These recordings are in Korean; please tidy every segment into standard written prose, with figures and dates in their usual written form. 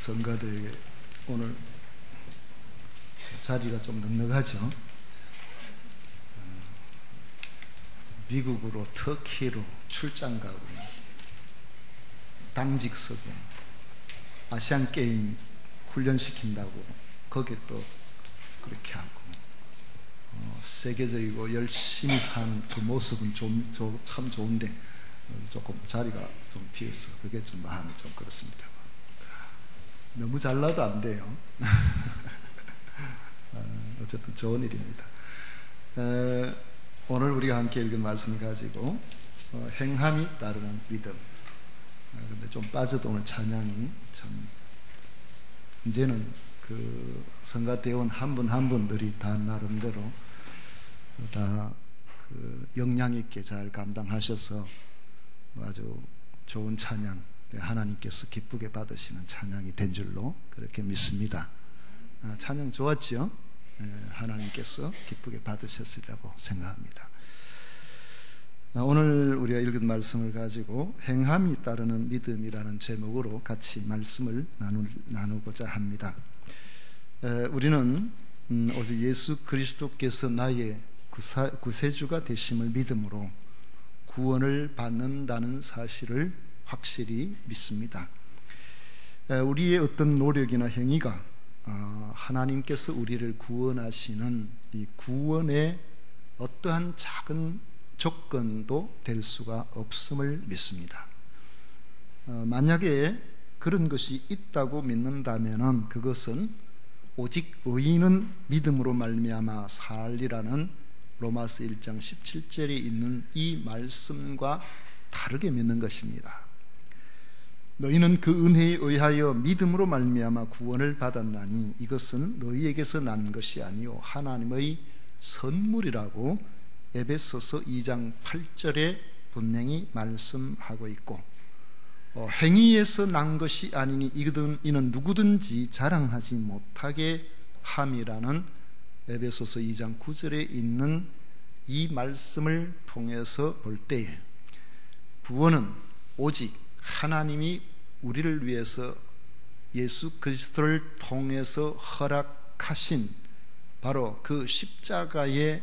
성가대에 오늘 자리가 좀 넉넉하죠. 미국으로 터키로 출장 가고 당직석에 아시안게임 훈련시킨다고 거기 또 그렇게 하고 세계적이고 열심히 사는 그 모습은 참 좋은데 조금 자리가 좀 비어서 그게 좀 마음이 좀 그렇습니다. 너무 잘나도 안 돼요. 어쨌든 좋은 일입니다. 오늘 우리가 함께 읽은 말씀 가지고 행함이 따르는 믿음. 근데 좀 빠져도 오늘 찬양이 참 이제는 그 성가대원 한 분 한 분들이 다 나름대로 다 그 역량 있게 잘 감당하셔서 아주 좋은 찬양, 하나님께서 기쁘게 받으시는 찬양이 된 줄로 그렇게 믿습니다. 찬양 좋았죠? 하나님께서 기쁘게 받으셨으리라고 생각합니다. 오늘 우리가 읽은 말씀을 가지고 행함이 따르는 믿음이라는 제목으로 같이 말씀을 나누고자 합니다. 우리는 오직 예수 그리스도께서 나의 구세주가 되심을 믿음으로 구원을 받는다는 사실을 확실히 믿습니다. 우리의 어떤 노력이나 행위가 하나님께서 우리를 구원하시는 이 구원의 어떠한 작은 조건도 될 수가 없음을 믿습니다. 만약에 그런 것이 있다고 믿는다면 그것은 오직 의인은 믿음으로 말미암아 살리라는 로마서 1장 17절에 있는 이 말씀과 다르게 믿는 것입니다. 너희는 그 은혜에 의하여 믿음으로 말미암아 구원을 받았나니 이것은 너희에게서 난 것이 아니요 하나님의 선물이라고 에베소서 2장 8절에 분명히 말씀하고 있고, 행위에서 난 것이 아니니 이는 누구든지 자랑하지 못하게 함이라는 에베소서 2장 9절에 있는 이 말씀을 통해서 볼 때에 구원은 오직 하나님이 우리를 위해서 예수 그리스도를 통해서 허락하신 바로 그 십자가의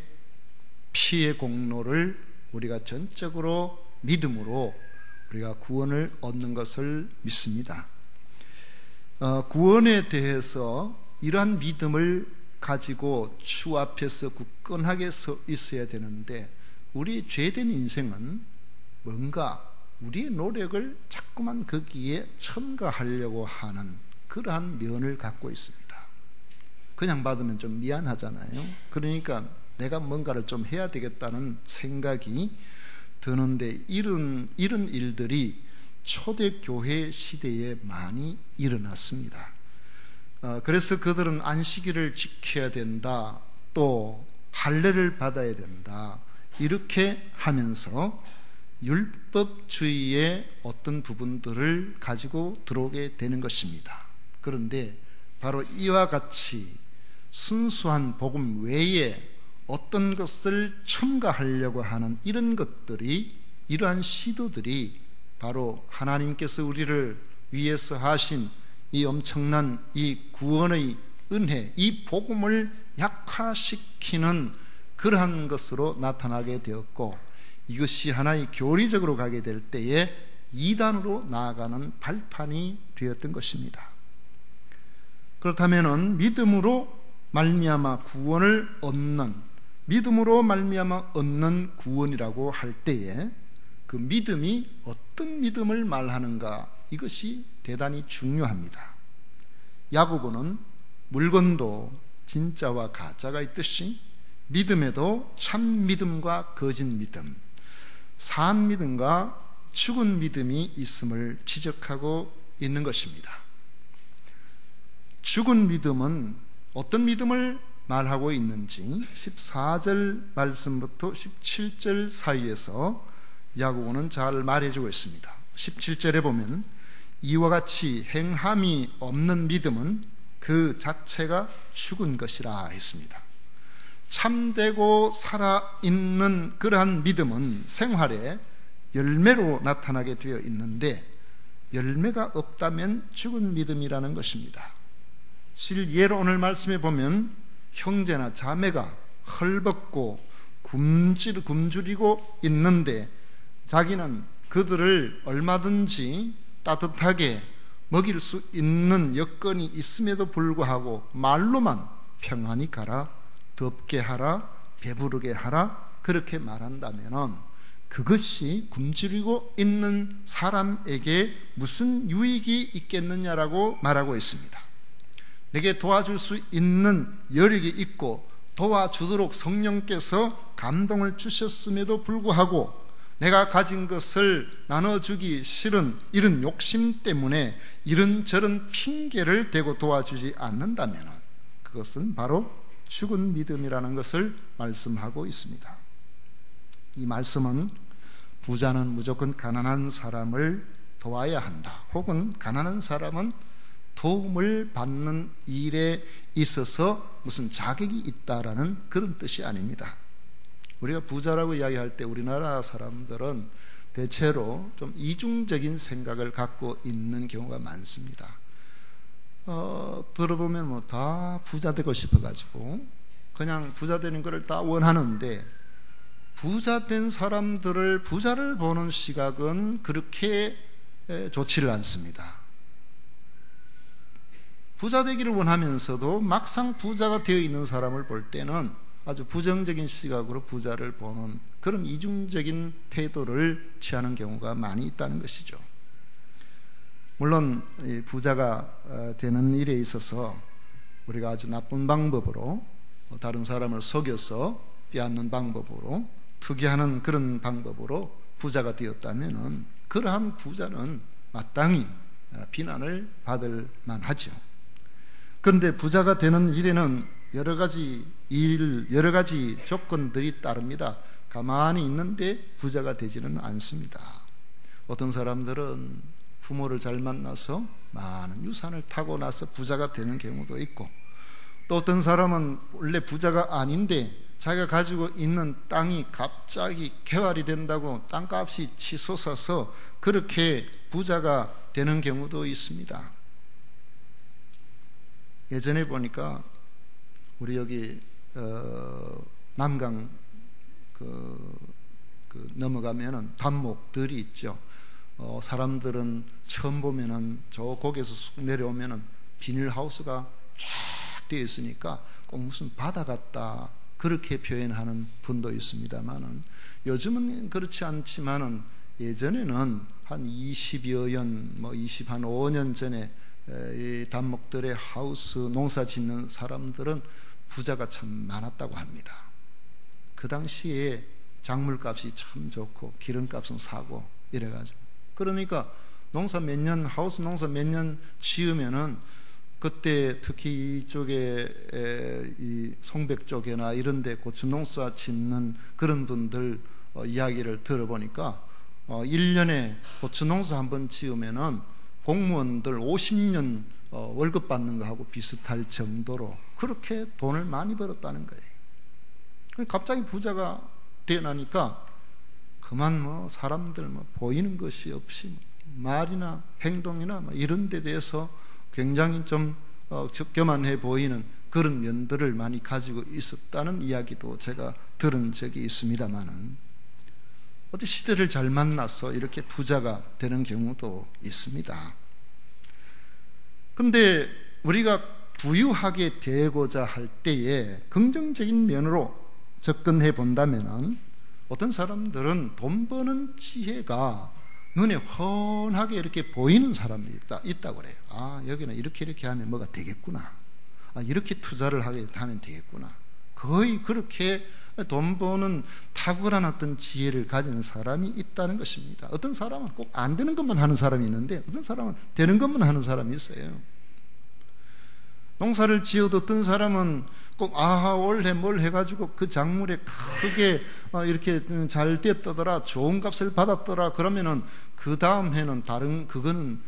피의 공로를 우리가 전적으로 믿음으로 우리가 구원을 얻는 것을 믿습니다. 구원에 대해서 이러한 믿음을 가지고 주 앞에서 굳건하게 서 있어야 되는데 우리 죄된 인생은 뭔가 우리의 노력을 자꾸만 거기에 첨가하려고 하는 그러한 면을 갖고 있습니다. 그냥 받으면 좀 미안하잖아요. 그러니까 내가 뭔가를 좀 해야 되겠다는 생각이 드는데 이런 일들이 초대교회 시대에 많이 일어났습니다. 그래서 그들은 안식일을 지켜야 된다, 또 할례를 받아야 된다, 이렇게 하면서 율법주의의 어떤 부분들을 가지고 들어오게 되는 것입니다. 그런데 바로 이와 같이 순수한 복음 외에 어떤 것을 첨가하려고 하는 이런 것들이, 이러한 시도들이 바로 하나님께서 우리를 위해서 하신 이 엄청난 이 구원의 은혜, 이 복음을 약화시키는 그러한 것으로 나타나게 되었고, 이것이 하나의 교리적으로 가게 될 때에 이단으로 나아가는 발판이 되었던 것입니다. 그렇다면 믿음으로 말미암아 구원을 얻는, 믿음으로 말미암아 얻는 구원이라고 할 때에 그 믿음이 어떤 믿음을 말하는가, 이것이 대단히 중요합니다. 야고보는 물건도 진짜와 가짜가 있듯이 믿음에도 참 믿음과 거짓 믿음, 산 믿음과 죽은 믿음이 있음을 지적하고 있는 것입니다. 죽은 믿음은 어떤 믿음을 말하고 있는지 14절 말씀부터 17절 사이에서 야고보는 잘 말해주고 있습니다. 17절에 보면 이와 같이 행함이 없는 믿음은 그 자체가 죽은 것이라 했습니다. 참되고 살아있는 그러한 믿음은 생활에 열매로 나타나게 되어 있는데 열매가 없다면 죽은 믿음이라는 것입니다. 예로 오늘 말씀에 보면 형제나 자매가 헐벗고 굶주리고 있는데 자기는 그들을 얼마든지 따뜻하게 먹일 수 있는 여건이 있음에도 불구하고 말로만 평안히 가라, 덥게 하라, 배부르게 하라 그렇게 말한다면 그것이 굶주리고 있는 사람에게 무슨 유익이 있겠느냐라고 말하고 있습니다. 내게 도와줄 수 있는 여력이 있고 도와주도록 성령께서 감동을 주셨음에도 불구하고 내가 가진 것을 나눠주기 싫은 이런 욕심 때문에 이런저런 핑계를 대고 도와주지 않는다면 그것은 바로 죽은 믿음이라는 것을 말씀하고 있습니다. 이 말씀은 부자는 무조건 가난한 사람을 도와야 한다, 혹은 가난한 사람은 도움을 받는 일에 있어서 무슨 자격이 있다라는 그런 뜻이 아닙니다. 우리가 부자라고 이야기할 때 우리나라 사람들은 대체로 좀 이중적인 생각을 갖고 있는 경우가 많습니다. 들어보면 뭐 다 부자 되고 싶어가지고 그냥 부자 되는 것을 다 원하는데, 부자 된 사람들을 부자를 보는 시각은 그렇게 좋지를 않습니다. 부자 되기를 원하면서도 막상 부자가 되어 있는 사람을 볼 때는 아주 부정적인 시각으로 부자를 보는 그런 이중적인 태도를 취하는 경우가 많이 있다는 것이죠. 물론 부자가 되는 일에 있어서 우리가 아주 나쁜 방법으로, 다른 사람을 속여서 빼앗는 방법으로, 투기하는 그런 방법으로 부자가 되었다면 그러한 부자는 마땅히 비난을 받을 만하죠. 그런데 부자가 되는 일에는 여러 가지 조건들이 따릅니다. 가만히 있는데 부자가 되지는 않습니다. 어떤 사람들은 부모를 잘 만나서 많은 유산을 타고 나서 부자가 되는 경우도 있고, 또 어떤 사람은 원래 부자가 아닌데 자기가 가지고 있는 땅이 갑자기 개발이 된다고 땅값이 치솟아서 그렇게 부자가 되는 경우도 있습니다. 예전에 보니까 우리 여기 남강 넘어가면은 단목들이 있죠. 사람들은 처음 보면은 저 거기에서 쑥 내려오면은 비닐하우스가 쫙 되어 있으니까 꼭 무슨 바다 같다 그렇게 표현하는 분도 있습니다만은, 요즘은 그렇지 않지만은 예전에는 한 20여 년, 25년 전에 이 단목들의 하우스 농사 짓는 사람들은 부자가 참 많았다고 합니다. 그 당시에 작물값이 참 좋고 기름값은 사고 이래가지고, 그러니까 하우스 농사 몇 년 지으면은 그때 특히 이쪽에 이 송백 쪽이나 이런데 고추 농사 짓는 그런 분들 이야기를 들어보니까 1년에 고추 농사 한번 지으면은 공무원들 50년 월급 받는 거하고 비슷할 정도로 그렇게 돈을 많이 벌었다는 거예요. 갑자기 부자가 되어나니까 그만 사람들 보이는 것이 없이 말이나 행동이나 이런 데 대해서 굉장히 좀 교만해 보이는 그런 면들을 많이 가지고 있었다는 이야기도 제가 들은 적이 있습니다만은, 어떤 시대를 잘 만나서 이렇게 부자가 되는 경우도 있습니다. 그런데 우리가 부유하게 되고자 할 때에 긍정적인 면으로 접근해 본다면, 어떤 사람들은 돈 버는 지혜가 눈에 훤하게 이렇게 보이는 사람들이 있다고 그래요. 여기는 이렇게 하면 뭐가 되겠구나. 이렇게 투자를 하면 되겠구나. 거의 그렇게 돈 버는 탁월한 어떤 지혜를 가진 사람이 있다는 것입니다. 어떤 사람은 꼭 안 되는 것만 하는 사람이 있는데, 어떤 사람은 되는 것만 하는 사람이 있어요. 농사를 지어도 어떤 사람은 꼭 올해 뭘 해가지고 그 작물에 크게 이렇게 잘 됐더라, 좋은 값을 받았더라, 그러면은 그 다음 해는 그거는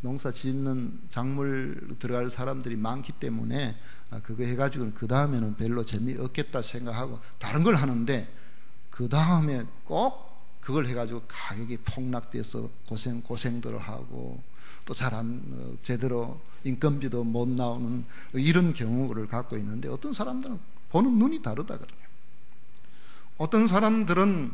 농사 짓는 작물 들어갈 사람들이 많기 때문에 그거 해가지고는 그 다음에는 별로 재미없겠다 생각하고 다른 걸 하는데, 그 다음에 꼭 그걸 해가지고 가격이 폭락돼서 고생들을 하고 또 제대로 인건비도 못 나오는 이런 경우를 갖고 있는데, 어떤 사람들은 보는 눈이 다르다 그래요. 어떤 사람들은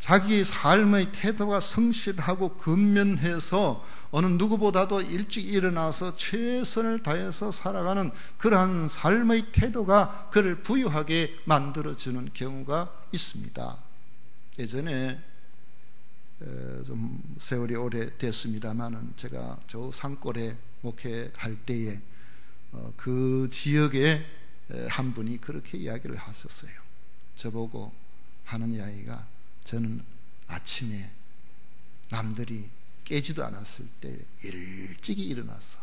자기의 삶의 태도가 성실하고 근면해서 어느 누구보다도 일찍 일어나서 최선을 다해서 살아가는 그러한 삶의 태도가 그를 부유하게 만들어주는 경우가 있습니다. 예전에 좀 세월이 오래됐습니다만은 제가 저 산골에 목회할 때에 그 지역에 한 분이 그렇게 이야기를 하셨어요. 저보고 하는 이야기가, 저는 아침에 남들이 깨지도 않았을 때 일찍이 일어나서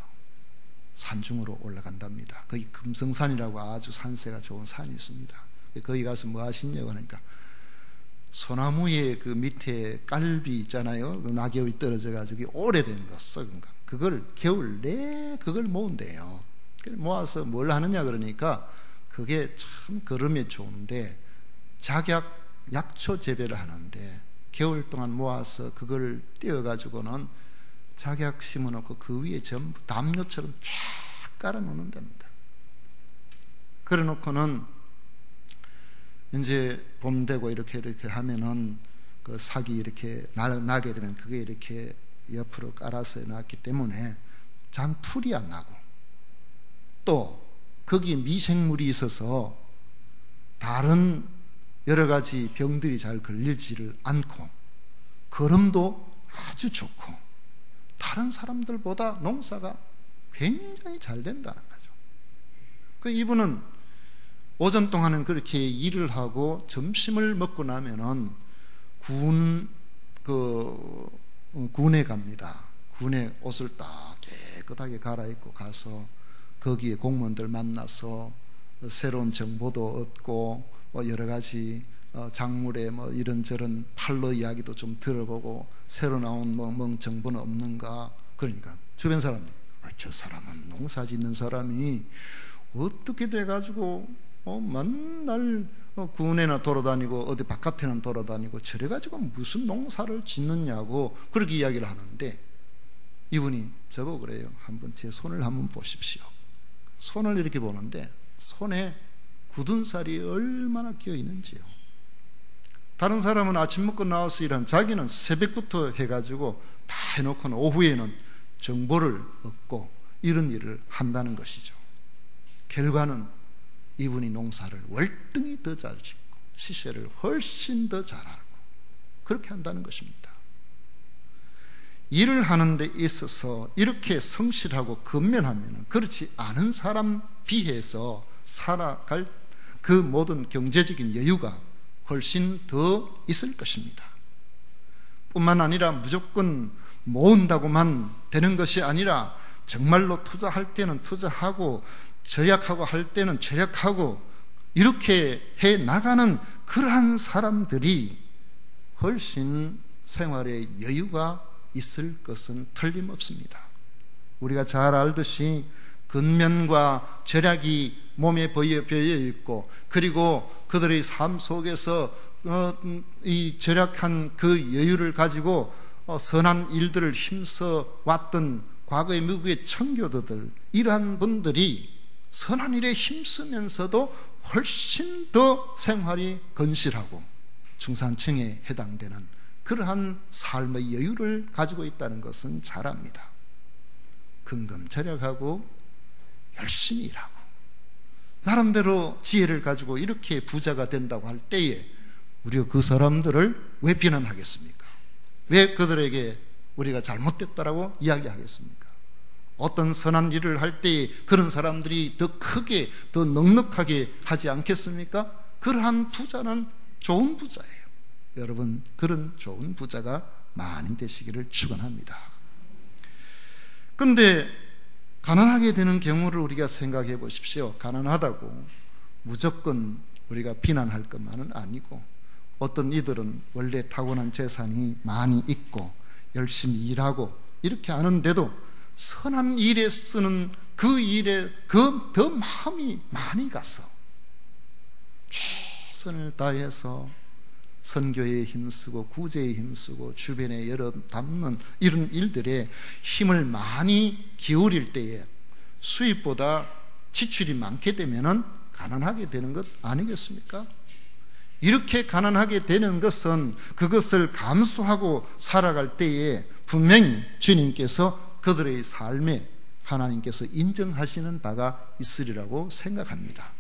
산중으로 올라간답니다. 거기 금성산이라고 아주 산세가 좋은 산이 있습니다. 거기 가서 뭐 하시냐고 하니까, 소나무에 그 밑에 깔비 있잖아요. 낙엽이 떨어져 가지고 오래된 거 썩은 거, 그걸 겨울 내 그걸 모은대요. 그걸 모아서 뭘 하느냐 그러니까, 그게 참 걸음에 좋은데 약초 재배를 하는데, 겨울 동안 모아서 그걸 띄어 가지고는 작약 심어놓고 그 위에 전부 담요처럼 쫙 깔아 놓는 겁니다. 그래 놓고는 이제 봄 되고 이렇게 하면은 그 삭이 이렇게 나게 되면 그게 이렇게 옆으로 깔아서 놨기 때문에 잔풀이 안 나고, 또 거기에 미생물이 있어서 다른 여러 가지 병들이 잘 걸리지를 않고, 걸음도 아주 좋고, 다른 사람들보다 농사가 굉장히 잘 된다는 거죠. 그 이분은 오전 동안은 그렇게 일을 하고 점심을 먹고 나면은 군에 갑니다. 군에 옷을 딱 깨끗하게 갈아입고 가서 거기에 공무원들 만나서 새로운 정보도 얻고, 여러 가지 작물에 이런저런 팔로 이야기도 좀 들어보고, 새로 나온 정보는 없는가. 그러니까 주변 사람들, 저 사람은 농사 짓는 사람이 어떻게 돼가지고 맨날 군에나 돌아다니고 어디 바깥에는 돌아다니고 저래가지고 무슨 농사를 짓느냐고 그렇게 이야기를 하는데, 이분이 저보고 그래요. 한번 제 손을 한번 보십시오. 손을 이렇게 보는데 손에 굳은 살이 얼마나 끼어 있는지요. 다른 사람은 아침 먹고 나와서 일하는, 자기는 새벽부터 해가지고 다 해놓고는 오후에는 정보를 얻고 이런 일을 한다는 것이죠. 결과는 이분이 농사를 월등히 더 잘 짓고 시세를 훨씬 더 잘 알고 그렇게 한다는 것입니다. 일을 하는 데 있어서 이렇게 성실하고 근면하면 그렇지 않은 사람 비해서 살아갈 그 모든 경제적인 여유가 훨씬 더 있을 것입니다. 뿐만 아니라 무조건 모은다고만 되는 것이 아니라 정말로 투자할 때는 투자하고 절약하고 할 때는 절약하고 이렇게 해 나가는 그러한 사람들이 훨씬 생활에 여유가 있을 것은 틀림없습니다. 우리가 잘 알듯이 근면과 절약이 몸에 배어 있고, 그리고 그들의 삶 속에서 이 절약한 그 여유를 가지고 선한 일들을 힘써 왔던 과거의 미국의 청교도들, 이러한 분들이 선한 일에 힘쓰면서도 훨씬 더 생활이 건실하고 중산층에 해당되는 그러한 삶의 여유를 가지고 있다는 것은 잘 압니다. 근검절약하고 열심히 일하고 나름대로 지혜를 가지고 이렇게 부자가 된다고 할 때에 우리가 그 사람들을 왜 비난하겠습니까? 왜 그들에게 우리가 잘못됐다라고 이야기하겠습니까? 어떤 선한 일을 할 때에 그런 사람들이 더 크게, 더 넉넉하게 하지 않겠습니까? 그러한 부자는 좋은 부자예요. 여러분, 그런 좋은 부자가 많이 되시기를 축원합니다. 그런데 가난하게 되는 경우를 우리가 생각해 보십시오. 가난하다고 무조건 우리가 비난할 것만은 아니고, 어떤 이들은 원래 타고난 재산이 많이 있고 열심히 일하고 이렇게 하는데도 선한 일에 쓰는 그 일에 더 마음이 많이 가서 최선을 다해서 선교에 힘쓰고 구제에 힘쓰고 주변에 여러 담는 이런 일들에 힘을 많이 기울일 때에 수입보다 지출이 많게 되면은 가난하게 되는 것 아니겠습니까? 이렇게 가난하게 되는 것은 그것을 감수하고 살아갈 때에 분명히 주님께서 그들의 삶에 하나님께서 인정하시는 바가 있으리라고 생각합니다.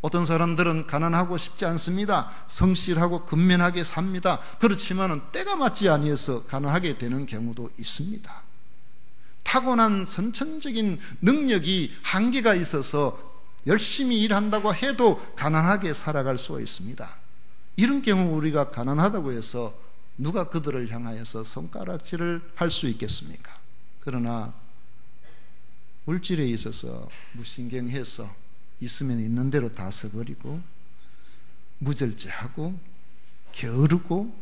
어떤 사람들은 가난하고 싶지 않습니다. 성실하고 근면하게 삽니다. 그렇지만 때가 맞지 아니해서 가난하게 되는 경우도 있습니다. 타고난 선천적인 능력이 한계가 있어서 열심히 일한다고 해도 가난하게 살아갈 수가 있습니다. 이런 경우 우리가 가난하다고 해서 누가 그들을 향하여서 손가락질을 할 수 있겠습니까? 그러나 물질에 있어서 무신경해서 있으면 있는 대로 다 써버리고 무절제하고 게으르고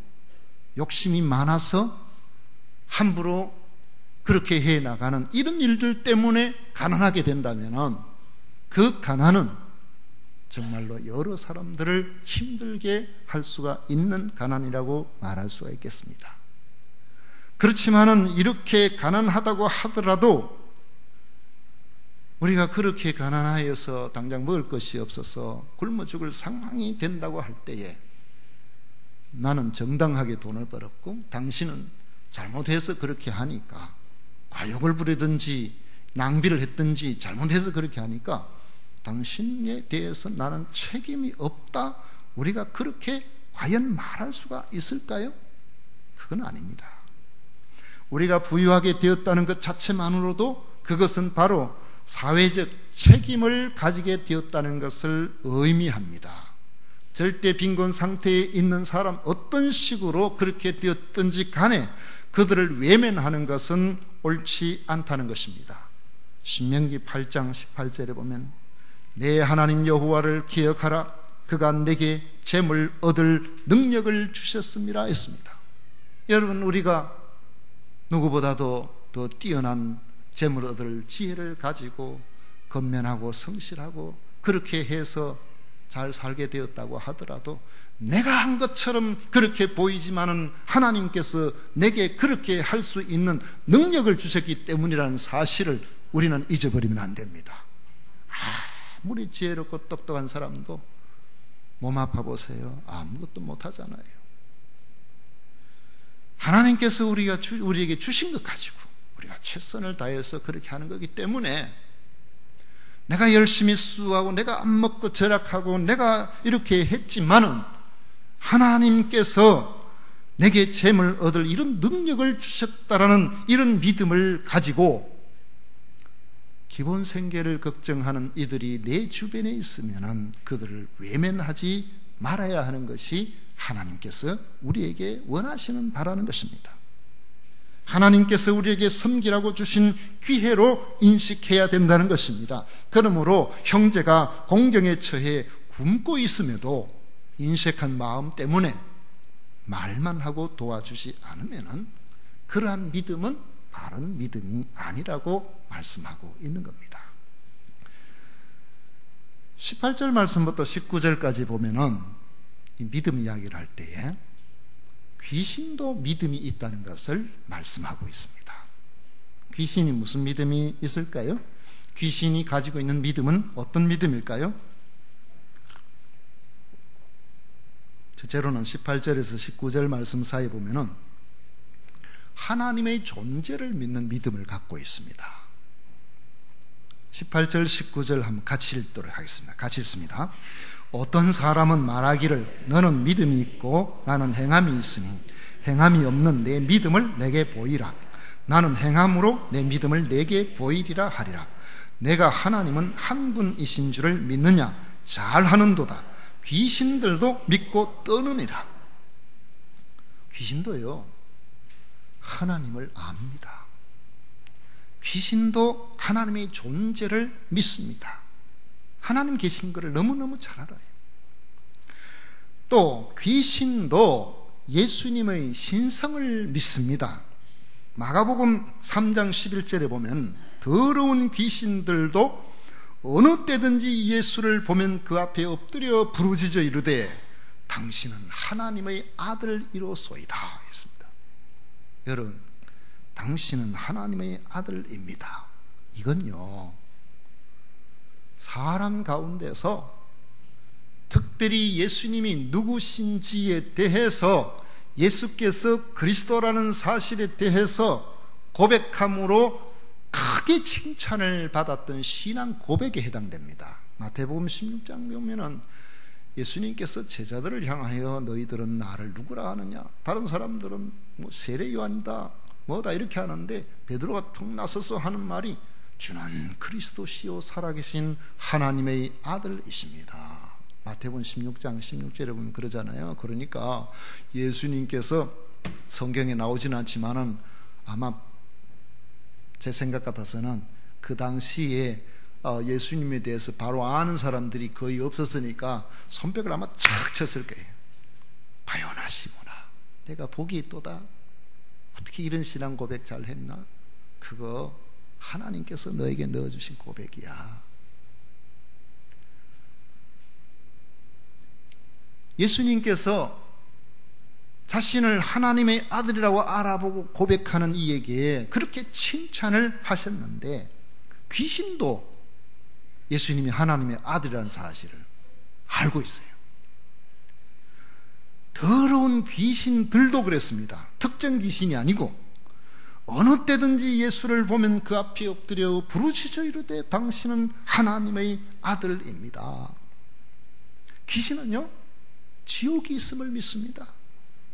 욕심이 많아서 함부로 그렇게 해나가는 이런 일들 때문에 가난하게 된다면 그 가난은 정말로 여러 사람들을 힘들게 할 수가 있는 가난이라고 말할 수가 있겠습니다. 그렇지만은 이렇게 가난하다고 하더라도 우리가 그렇게 가난하여서 당장 먹을 것이 없어서 굶어 죽을 상황이 된다고 할 때에 나는 정당하게 돈을 벌었고 당신은 잘못해서 그렇게 하니까 과욕을 부리든지 낭비를 했든지 잘못해서 그렇게 하니까 당신에 대해서 나는 책임이 없다, 우리가 그렇게 과연 말할 수가 있을까요? 그건 아닙니다. 우리가 부유하게 되었다는 것 자체만으로도 그것은 바로 사회적 책임을 가지게 되었다는 것을 의미합니다. 절대 빈곤 상태에 있는 사람 어떤 식으로 그렇게 되었든지 간에 그들을 외면하는 것은 옳지 않다는 것입니다. 신명기 8장 18절에 보면 내 하나님 여호와를 기억하라, 그가 내게 재물 얻을 능력을 주셨습니다 했습니다. 여러분, 우리가 누구보다도 더 뛰어난 재물 얻을 지혜를 가지고 건면하고 성실하고 그렇게 해서 잘 살게 되었다고 하더라도 내가 한 것처럼 그렇게 보이지만은 하나님께서 내게 그렇게 할 수 있는 능력을 주셨기 때문이라는 사실을 우리는 잊어버리면 안 됩니다. 아무리 지혜롭고 똑똑한 사람도 몸 아파 보세요. 아무것도 못하잖아요. 하나님께서 우리에게 주신 것 가지고 우리가 최선을 다해서 그렇게 하는 거기 때문에 내가 열심히 수고하고 내가 안 먹고 절약하고 내가 이렇게 했지만은 하나님께서 내게 재물 얻을 이런 능력을 주셨다라는 이런 믿음을 가지고 기본 생계를 걱정하는 이들이 내 주변에 있으면은 그들을 외면하지 말아야 하는 것이 하나님께서 우리에게 원하시는 바라는 것입니다. 하나님께서 우리에게 섬기라고 주신 기회로 인식해야 된다는 것입니다. 그러므로 형제가 공경에 처해 굶고 있음에도 인색한 마음 때문에 말만 하고 도와주지 않으면 그러한 믿음은 바른 믿음이 아니라고 말씀하고 있는 겁니다. 18절 말씀부터 19절까지 보면은 이 믿음 이야기를 할 때에 귀신도 믿음이 있다는 것을 말씀하고 있습니다. 귀신이 무슨 믿음이 있을까요? 귀신이 가지고 있는 믿음은 어떤 믿음일까요? 첫째로는 18절에서 19절 말씀 사이에 보면은 하나님의 존재를 믿는 믿음을 갖고 있습니다. 18절 19절 한번 같이 읽도록 하겠습니다. 같이 읽습니다. 어떤 사람은 말하기를 너는 믿음이 있고 나는 행함이 있으니 행함이 없는 내 믿음을 내게 보이라. 나는 행함으로 내 믿음을 내게 보이리라 하리라. 내가 하나님은 한 분이신 줄을 믿느냐? 잘하는도다. 귀신들도 믿고 떠느니라. 귀신도요 하나님을 압니다. 귀신도 하나님의 존재를 믿습니다. 하나님 계신 것을 너무너무 잘 알아요. 또 귀신도 예수님의 신성을 믿습니다. 마가복음 3장 11절에 보면 더러운 귀신들도 어느 때든지 예수를 보면 그 앞에 엎드려 부르짖어 이르되 당신은 하나님의 아들이로소이다 했습니다. 여러분, 당신은 하나님의 아들입니다. 이건요, 사람 가운데서 특별히 예수님이 누구신지에 대해서, 예수께서 그리스도라는 사실에 대해서 고백함으로 크게 칭찬을 받았던 신앙 고백에 해당됩니다. 마태복음 16장 보면은 예수님께서 제자들을 향하여 너희들은 나를 누구라 하느냐, 다른 사람들은 뭐 세례 요한이다 뭐다 이렇게 하는데 베드로가 툭 나서서 하는 말이 주는 그리스도시요 살아계신 하나님의 아들이십니다. 마태복음 16장 16절에 보면 그러잖아요. 그러니까 예수님께서 성경에 나오지는 않지만은 아마 제 생각 같아서는 그 당시에 예수님에 대해서 바로 아는 사람들이 거의 없었으니까 손뼉을 아마 착 쳤을 거예요. 바요나 시모나, 내가 복이 있도다. 어떻게 이런 신앙 고백 잘 했나? 그거 하나님께서 너에게 넣어주신 고백이야. 예수님께서 자신을 하나님의 아들이라고 알아보고 고백하는 이에게 그렇게 칭찬을 하셨는데, 귀신도 예수님이 하나님의 아들이라는 사실을 알고 있어요. 더러운 귀신들도 그랬습니다. 특정 귀신이 아니고 어느 때든지 예수를 보면 그 앞에 엎드려 부르짖어 이르되 당신은 하나님의 아들입니다. 귀신은요, 지옥이 있음을 믿습니다.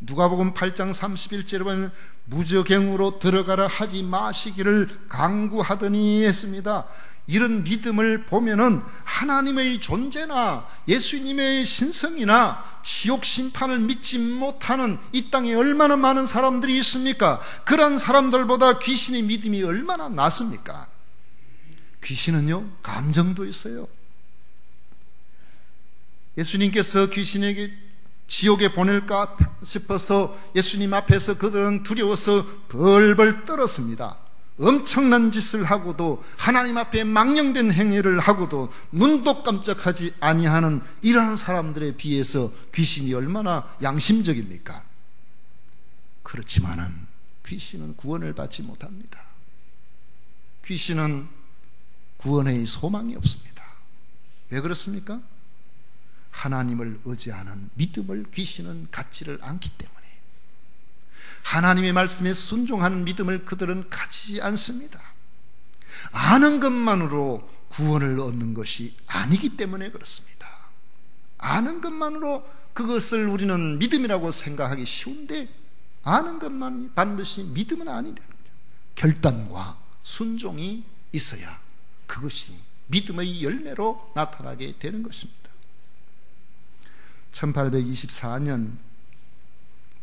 누가복음 8장 31절에 보면 무저갱으로 들어가라 하지 마시기를 강구하더니 했습니다. 이런 믿음을 보면은 하나님의 존재나 예수님의 신성이나 지옥 심판을 믿지 못하는 이 땅에 얼마나 많은 사람들이 있습니까? 그런 사람들보다 귀신의 믿음이 얼마나 낫습니까? 귀신은요, 감정도 있어요. 예수님께서 귀신에게 지옥에 보낼까 싶어서 예수님 앞에서 그들은 두려워서 벌벌 떨었습니다. 엄청난 짓을 하고도 하나님 앞에 망령된 행위를 하고도 눈도 깜짝하지 아니하는 이러한 사람들에 비해서 귀신이 얼마나 양심적입니까? 그렇지만은 귀신은 구원을 받지 못합니다. 귀신은 구원의 소망이 없습니다. 왜 그렇습니까? 하나님을 의지하는 믿음을 귀신은 갖지를 않기 때문에, 하나님의 말씀에 순종하는 믿음을 그들은 가지지 않습니다. 아는 것만으로 구원을 얻는 것이 아니기 때문에 그렇습니다. 아는 것만으로 그것을 우리는 믿음이라고 생각하기 쉬운데, 아는 것만 반드시 믿음은 아니라는 거죠. 결단과 순종이 있어야 그것이 믿음의 열매로 나타나게 되는 것입니다. 1824년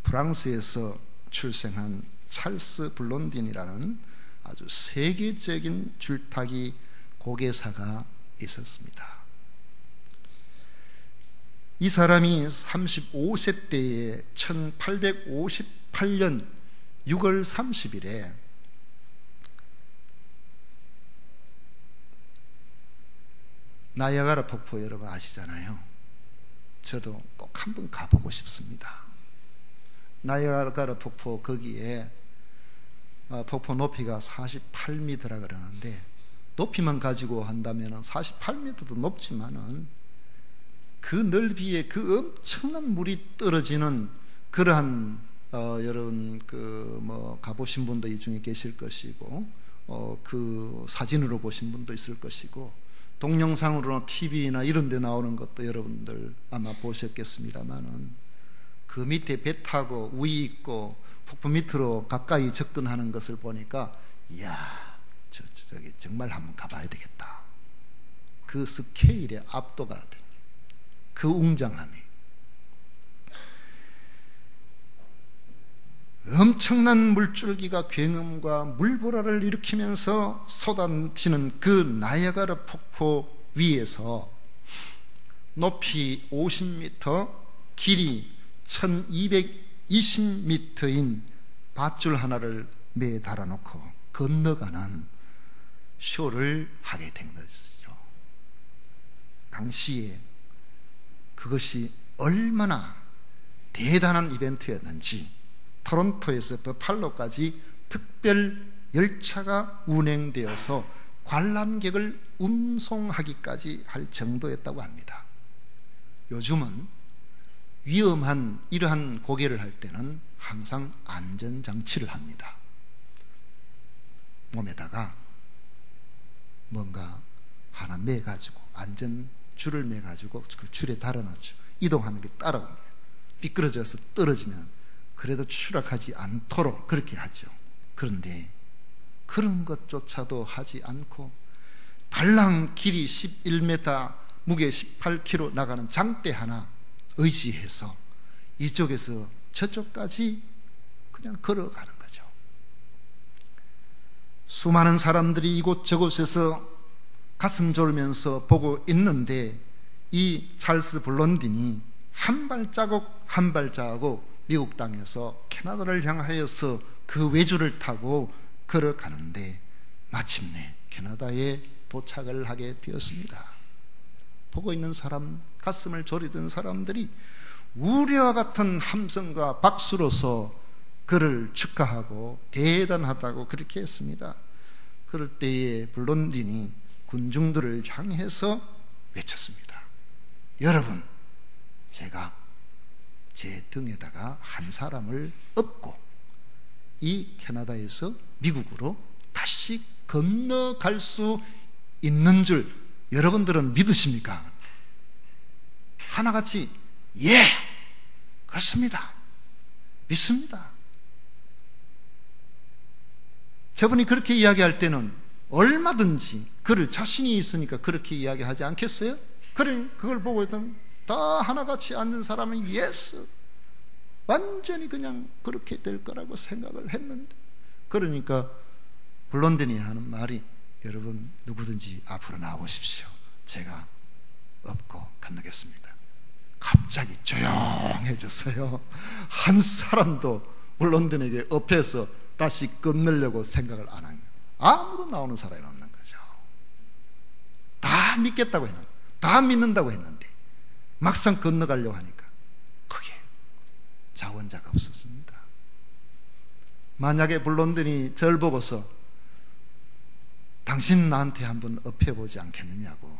프랑스에서 출생한 찰스 블론딘이라는 아주 세계적인 줄타기 고개사가 있었습니다. 이 사람이 35세 때에 1858년 6월 30일에 나이아가라 폭포 여러분 아시잖아요. 저도 꼭 한번 가보고 싶습니다. 나이아가라 폭포, 거기에 폭포 높이가 48m라 그러는데, 높이만 가지고 한다면 48m도 높지만은 그 넓이에 그 엄청난 물이 떨어지는 그러한 여러분 가보신 분도 이 중에 계실 것이고, 그 사진으로 보신 분도 있을 것이고, 동영상으로나 TV나 이런 데 나오는 것도 여러분들 아마 보셨겠습니다만은, 그 밑에 배 타고 우이 있고 폭포 밑으로 가까이 접근하는 것을 보니까, 이야, 저기 정말 한번 가봐야 되겠다. 그 스케일에 압도가 됩니다. 그 웅장함이. 엄청난 물줄기가 굉음과 물보라를 일으키면서 쏟아지는 그 나이아가라 폭포 위에서 높이 50m, 길이 1220m인 밧줄 하나를 매에 달아놓고 건너가는 쇼를 하게 된 것이죠. 당시에 그것이 얼마나 대단한 이벤트였는지 토론토에서 버팔로까지 특별 열차가 운행되어서 관람객을 운송하기까지 할 정도였다고 합니다. 요즘은 위험한 이러한 고개를 할 때는 항상 안전장치를 합니다. 몸에다가 뭔가 하나 매가지고, 안전줄을 매가지고 그 줄에 달아놨죠. 이동하는 게 따라옵니다. 미끄러져서 떨어지면 그래도 추락하지 않도록 그렇게 하죠. 그런데 그런 것조차도 하지 않고 달랑 길이 11m, 무게 18kg 나가는 장대 하나 의지해서 이쪽에서 저쪽까지 그냥 걸어가는 거죠. 수많은 사람들이 이곳저곳에서 가슴 졸면서 보고 있는데 이 찰스 블론딘이 한 발자국 한 발자국 미국 땅에서 캐나다를 향하여서 그 외주를 타고 걸어가는데 마침내 캐나다에 도착을 하게 되었습니다. 보고 있는 사람, 가슴을 졸이던 사람들이 우리와 같은 함성과 박수로서 그를 축하하고 대단하다고 그렇게 했습니다. 그럴 때에 블론딘이 군중들을 향해서 외쳤습니다. 여러분, 제가 제 등에다가 한 사람을 업고 이 캐나다에서 미국으로 다시 건너갈 수 있는 줄 여러분들은 믿으십니까? 하나같이 예, 그렇습니다, 믿습니다. 저분이 그렇게 이야기할 때는 얼마든지 그를 자신이 있으니까 그렇게 이야기하지 않겠어요? 그걸 보고 있던 다 하나같이 앉은 사람은 예스, 완전히 그냥 그렇게 될 거라고 생각을 했는데, 그러니까 블론딘이 하는 말이 여러분 누구든지 앞으로 나오십시오. 제가 업고 건너겠습니다. 갑자기 조용해졌어요. 한 사람도 블론딘에게 업해서 다시 건너려고 생각을 안 한 거예요. 아무도 나오는 사람이 없는 거죠. 다 믿겠다고 했는데, 다 믿는다고 했는데 막상 건너가려고 하니까 거기에 자원자가 없었습니다. 만약에 블론딘이 저를 보고서 당신 나한테 한번 업혀보지 않겠느냐고,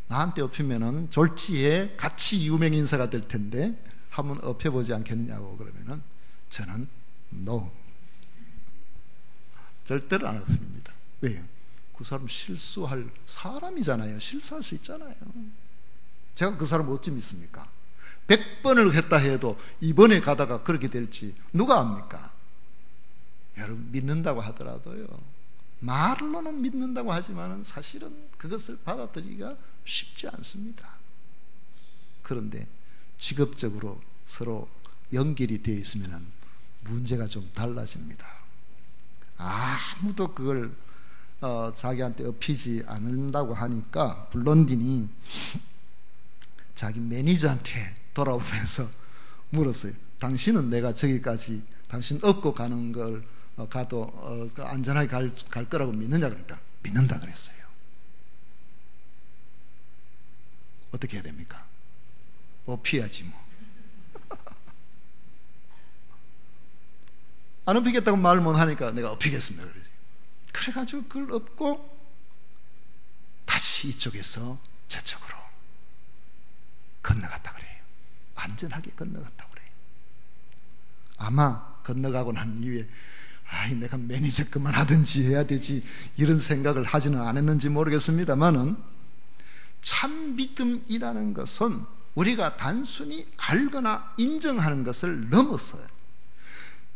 나한테 업히면은 졸지에 같이 유명인사가 될 텐데 한번 업혀보지 않겠느냐고 그러면은 저는 no, 절대로 안 업힙니다. 왜요? 그 사람 실수할 사람이잖아요. 실수할 수 있잖아요. 제가 그 사람 어찌 믿습니까? 100번을 했다 해도 이번에 가다가 그렇게 될지 누가 압니까? 여러분, 믿는다고 하더라도요, 말로는 믿는다고 하지만 사실은 그것을 받아들이기가 쉽지 않습니다. 그런데 직업적으로 서로 연결이 되어 있으면 문제가 좀 달라집니다. 아무도 그걸 자기한테 업히지 않는다고 하니까 블론딘이 자기 매니저한테 돌아오면서 물었어요. 당신은 내가 저기까지 당신 업고 가는 걸 가도 안전하게 갈 거라고 믿느냐? 그러니까 믿는다 그랬어요. 어떻게 해야 됩니까? 업혀야지 뭐. 안 업히겠다고 말을 못 하니까 내가 업히겠습니다. 그래가지고 그걸 업고 다시 이쪽에서 저쪽으로 건너갔다 그래요. 안전하게 건너갔다 그래요. 아마 건너가고 난 이후에 내가 매니저 그만하든지 해야 되지 이런 생각을 하지는 않았는지 모르겠습니다만은, 참 믿음이라는 것은 우리가 단순히 알거나 인정하는 것을 넘어서요,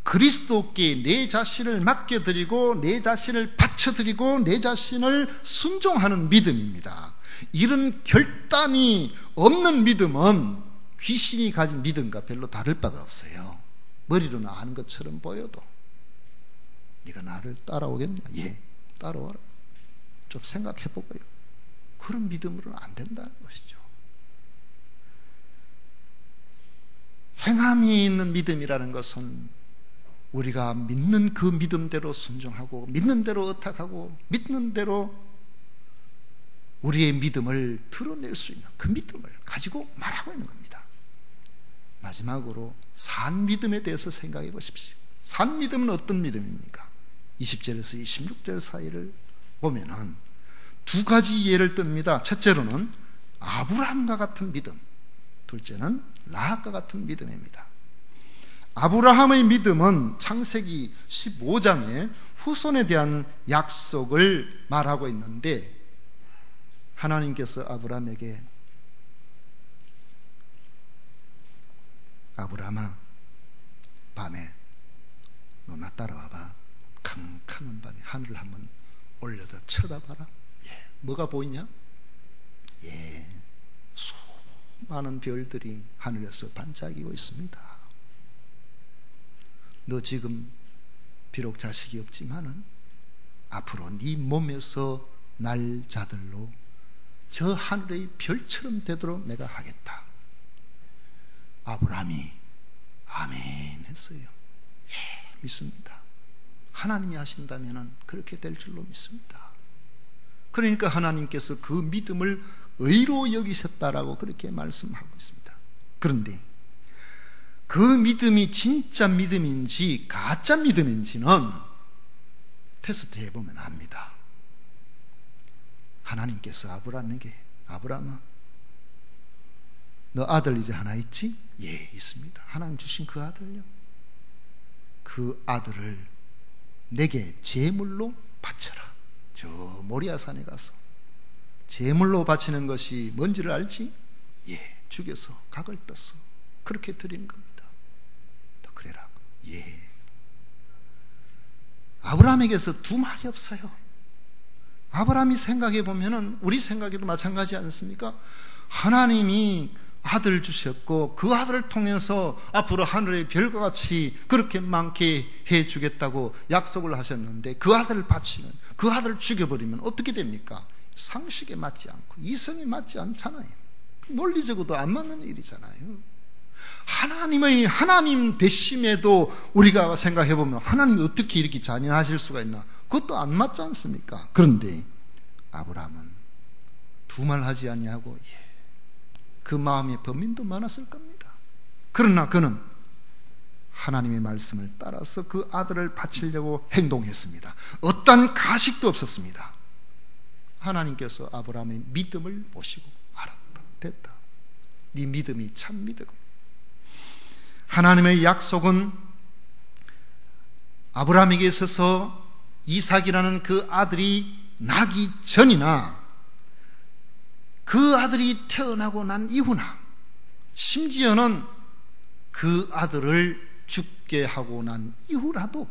그리스도께 내 자신을 맡겨드리고 내 자신을 바쳐드리고 내 자신을 순종하는 믿음입니다. 이런 결단이 없는 믿음은 귀신이 가진 믿음과 별로 다를 바가 없어요. 머리로는 아는 것처럼 보여도 네가 나를 따라오겠냐? 예, 따라와라. 좀 생각해보고요. 그런 믿음으로는 안 된다는 것이죠. 행함이 있는 믿음이라는 것은 우리가 믿는 그 믿음대로 순종하고 믿는 대로 의탁하고 믿는 대로 우리의 믿음을 드러낼 수 있는 그 믿음을 가지고 말하고 있는 겁니다. 마지막으로 산 믿음에 대해서 생각해 보십시오. 산 믿음은 어떤 믿음입니까? 20절에서 26절 사이를 보면은 두 가지 예를 듭니다. 첫째로는 아브라함과 같은 믿음, 둘째는 라합과 같은 믿음입니다. 아브라함의 믿음은 창세기 15장에 후손에 대한 약속을 말하고 있는데, 하나님께서 아브라함에게 아브라함아, 밤에 너 나 따라와봐. 캄캄한 밤에 하늘을 한번 올려다 쳐다봐라. 뭐가 보이냐? 수많은 별들이 하늘에서 반짝이고 있습니다. 너 지금 비록 자식이 없지만은 앞으로 네 몸에서 날 자들로 저 하늘의 별처럼 되도록 내가 하겠다. 아브라함이 아멘 했어요. 믿습니다. 하나님이 하신다면 그렇게 될 줄로 믿습니다. 그러니까 하나님께서 그 믿음을 의로 여기셨다라고 그렇게 말씀하고 있습니다. 그런데 그 믿음이 진짜 믿음인지 가짜 믿음인지는 테스트 해보면 압니다. 하나님께서 아브라함에게 아브라함아, 너 아들 이제 하나 있지? 예, 있습니다. 하나님 주신 그 아들요. 그 아들을 내게 제물로 바쳐라. 저 모리아산에 가서 제물로 바치는 것이 뭔지를 알지? 예, 죽여서 각을 떠서 그렇게 드리는 겁니다. 더 그래라. 예. 아브라함에게서 두 말이 없어요. 아브라함이 생각해 보면은 우리 생각에도 마찬가지 않습니까? 하나님이 아들 주셨고 그 아들을 통해서 앞으로 하늘의 별과 같이 그렇게 많게 해주겠다고 약속을 하셨는데, 그 아들을 바치면, 그 아들을 죽여버리면 어떻게 됩니까? 상식에 맞지 않고 이성에 맞지 않잖아요. 논리적으로도 안 맞는 일이잖아요. 하나님 되심에도 우리가 생각해 보면 하나님이 어떻게 이렇게 잔인하실 수가 있나? 그것도 안 맞지 않습니까? 그런데 아브라함은 두 말 하지 아니하고 그 마음에 범민도 많았을 겁니다. 그러나 그는 하나님의 말씀을 따라서 그 아들을 바치려고 행동했습니다. 어떤 가식도 없었습니다. 하나님께서 아브라함의 믿음을 보시고 알았다, 됐다. 네 믿음이 참 믿음. 하나님의 약속은 아브라함에게 있어서 이삭이라는 그 아들이 나기 전이나 그 아들이 태어나고 난 이후나, 심지어는 그 아들을 죽게 하고 난 이후라도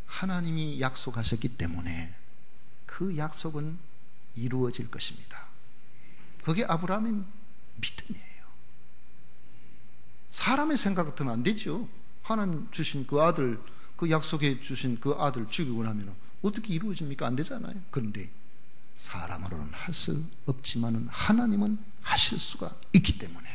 하나님이 약속하셨기 때문에 그 약속은 이루어질 것입니다. 그게 아브라함의 믿음이에요. 사람의 생각 같으면 안 되죠. 하나님 주신 그 아들, 그 약속해 주신 그 아들 죽이고 나면 어떻게 이루어집니까? 안 되잖아요. 그런데 사람으로는 할 수 없지만은 하나님은 하실 수가 있기 때문에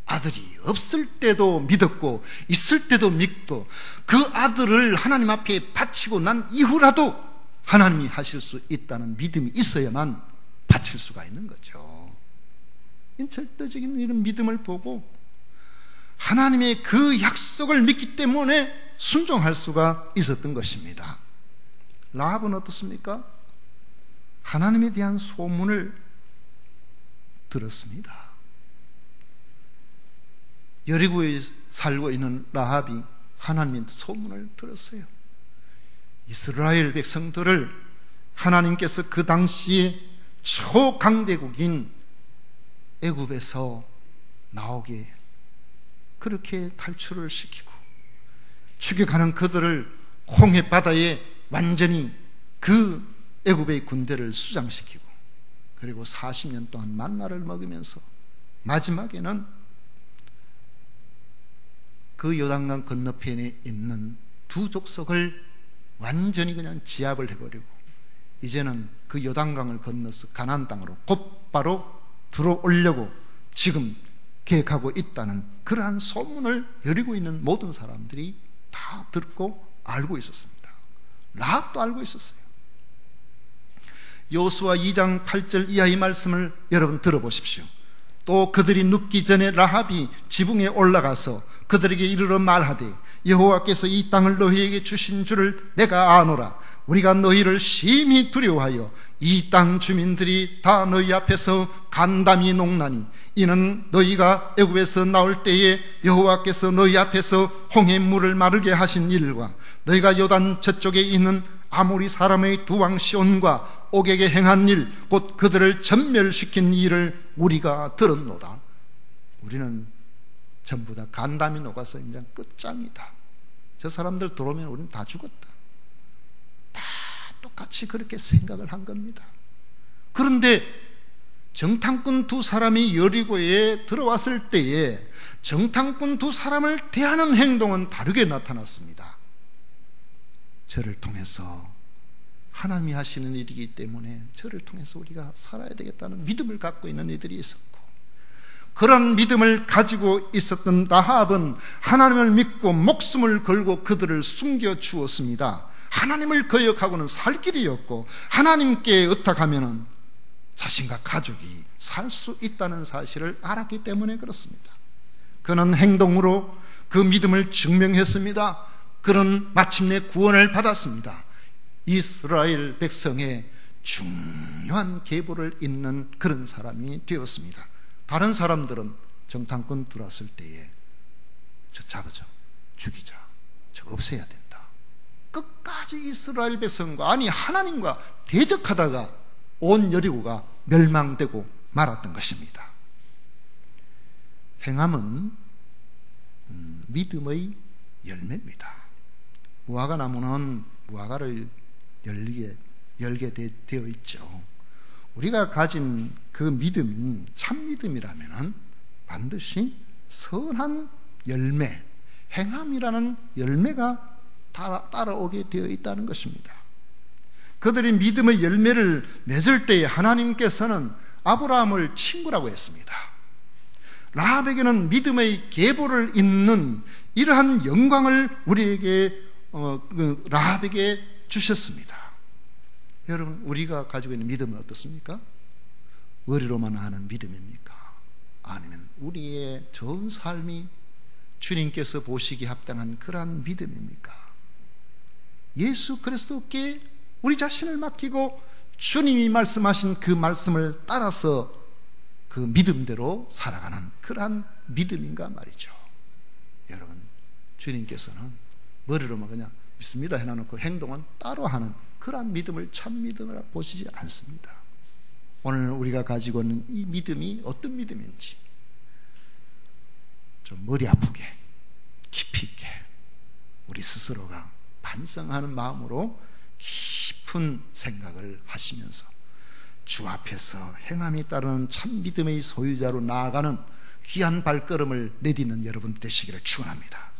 아들이 없을 때도 믿었고 있을 때도 믿고 그 아들을 하나님 앞에 바치고 난 이후라도 하나님이 하실 수 있다는 믿음이 있어야만 바칠 수가 있는 거죠. 절대적인 이런 믿음을 보고 하나님의 그 약속을 믿기 때문에 순종할 수가 있었던 것입니다. 라합은 어떻습니까? 하나님에 대한 소문을 들었습니다. 여리고에 살고 있는 라합이 하나님의 소문을 들었어요. 이스라엘 백성들을 하나님께서 그 당시에 초강대국인 애굽에서 나오게 그렇게 탈출을 시키고 추격하는 그들을 홍해 바다에 완전히 그 애굽의 군대를 수장시키고 그리고 40년 동안 만나를 먹으면서 마지막에는 그 요단강 건너편에 있는 두 족속을 완전히 그냥 제압을 해버리고 이제는 그 요단강을 건너서 가나안 땅으로 곧바로 들어오려고 지금 계획하고 있다는 그러한 소문을 여리고 있는 모든 사람들이 다 듣고 알고 있었습니다. 라합도 알고 있었어요. 여호수아 2장 8절 이하의 말씀을 여러분 들어보십시오. 또 그들이 눕기 전에 라합이 지붕에 올라가서 그들에게 이르러 말하되 여호와께서 이 땅을 너희에게 주신 줄을 내가 아노라. 우리가 너희를 심히 두려워하여 이 땅 주민들이 다 너희 앞에서 간담이 녹나니 이는 너희가 애굽에서 나올 때에 여호와께서 너희 앞에서 홍해 물을 마르게 하신 일과 너희가 요단 저쪽에 있는 아모리 사람의 두 왕 시온과 옥에게 행한 일 곧 그들을 전멸시킨 일을 우리가 들었노라. 우리는 전부 다 간담이 녹아서 이제 끝장이다. 저 사람들 들어오면 우리는 다 죽었다. 다 똑같이 그렇게 생각을 한 겁니다. 그런데 정탐꾼 두 사람이 여리고에 들어왔을 때에 정탐꾼 두 사람을 대하는 행동은 다르게 나타났습니다. 저를 통해서 하나님이 하시는 일이기 때문에 저를 통해서 우리가 살아야 되겠다는 믿음을 갖고 있는 이들이 있었고, 그런 믿음을 가지고 있었던 라합은 하나님을 믿고 목숨을 걸고 그들을 숨겨주었습니다. 하나님을 거역하고는 살 길이 없고 하나님께 의탁하면 자신과 가족이 살 수 있다는 사실을 알았기 때문에 그렇습니다. 그는 행동으로 그 믿음을 증명했습니다. 그는 마침내 구원을 받았습니다. 이스라엘 백성의 중요한 계보를 잇는 그런 사람이 되었습니다. 다른 사람들은 정탐꾼 들어왔을 때에 저 잡아줘, 죽이자, 저 없애야 된다. 끝까지 이스라엘 백성과, 아니 하나님과 대적하다가 온 여리고가 멸망되고 말았던 것입니다. 행함은 믿음의 열매입니다. 무화과 나무는 무화과를 열게 되어 있죠. 우리가 가진 그 믿음이 참 믿음이라면 반드시 선한 열매, 행함이라는 열매가 따라오게 되어 있다는 것입니다. 그들이 믿음의 열매를 맺을 때에 하나님께서는 아브라함을 친구라고 했습니다. 라합에게는 믿음의 계보를 잇는 이러한 영광을 우리에게 라합에게 주셨습니다. 여러분, 우리가 가지고 있는 믿음은 어떻습니까? 머리로만 하는 믿음입니까? 아니면 우리의 좋은 삶이 주님께서 보시기에 합당한 그러한 믿음입니까? 예수 그리스도께 우리 자신을 맡기고 주님이 말씀하신 그 말씀을 따라서 그 믿음대로 살아가는 그러한 믿음인가 말이죠. 여러분, 주님께서는 머리로만 그냥 믿습니다 해놔놓고 행동은 따로 하는 그러한 믿음을 참 믿음이라 보시지 않습니다. 오늘 우리가 가지고 있는 이 믿음이 어떤 믿음인지 좀 머리 아프게 깊이 있게 우리 스스로가 반성하는 마음으로 깊은 생각을 하시면서 주 앞에서 행함이 따르는 참 믿음의 소유자로 나아가는 귀한 발걸음을 내딛는 여러분 되시기를 축원합니다.